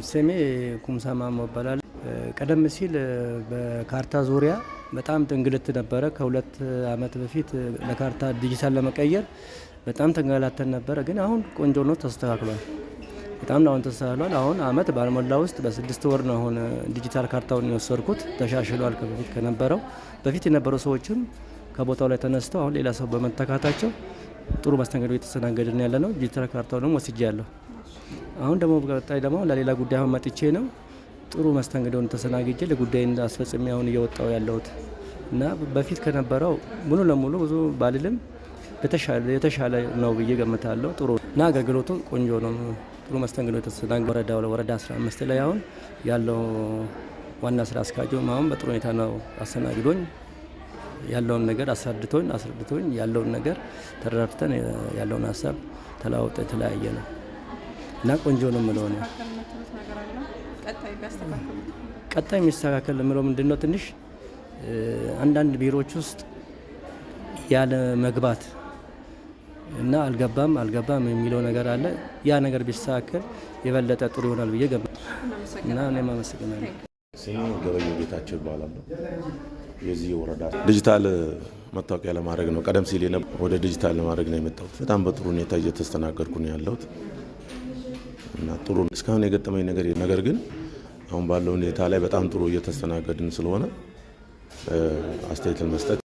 ስሜ ኩምሳ ማሞ ይባላል። ቀደም ሲል በካርታ ዙሪያ በጣም እንግልት ነበረ። ከሁለት አመት በፊት ለካርታ ዲጂታል ለመቀየር በጣም ተንገላተን ነበረ። ግን አሁን ቆንጆ ነው፣ ተስተካክሏል። በጣም አሁን ተስተካክሏል። አሁን አመት ባልሞላ ውስጥ በ6 ወር ነው አሁን ዲጂታል ካርታውን የወሰድኩት። ተሻሽሏል ከበፊት ከነበረው። በፊት የነበረው ሰዎችም ከቦታው ላይ ተነስተው አሁን ሌላ ሰው በመተካታቸው ጥሩ መስተንግዶ የተስተናገድን ያለ ነው። ዲጂታል ካርታው ደግሞ ወስጄ ያለሁ። አሁን ደግሞ በቀጣይ ደግሞ ለሌላ ጉዳይ አሁን መጥቼ ነው ጥሩ መስተንግዶን ተስተናግጄ ለጉዳይ እንዳስፈጽሜ አሁን እየወጣው ያለሁት እና በፊት ከነበረው ሙሉ ለሙሉ ብዙ ባልልም የተሻለ ነው ብዬ ገምታለሁ። ጥሩ እና አገልግሎቱ ቆንጆ ነው። ጥሩ መስተንግዶ የተስተናገደ ወረዳ 15 ላይ አሁን ያለው ዋና ስራ አስኪያጁ አሁን በጥሩ ሁኔታ ነው አስተናግዶኝ ያለውን ነገር አስረድቶኝ ያለውን ነገር ተረዳድተን ያለውን ሀሳብ ተለዋውጠ የተለያየ ነው እና ቆንጆ ነው የምለው ነው። ቀጣይ የሚስተካከል የምለው ምንድነው ትንሽ አንዳንድ ቢሮዎች ውስጥ ያለ መግባት እና አልገባም የሚለው ነገር አለ። ያ ነገር ቢስተካከል የበለጠ ጥሩ ይሆናል ብዬ ገምታለሁ እና እኔም አመሰግናለሁ። ስሙ ገበየው ጌታቸው ይባላል። የዚህ ወረዳ ዲጂታል መታወቂያ ለማድረግ ነው። ቀደም ሲል ወደ ዲጂታል ለማድረግ ነው የመጣሁት። በጣም በጥሩ ሁኔታ እየተስተናገድኩ ነው ያለሁት እና ጥሩ እስካሁን የገጠመኝ ነገር ግን አሁን ባለው ሁኔታ ላይ በጣም ጥሩ እየተስተናገድን ስለሆነ አስተያየትን መስጠት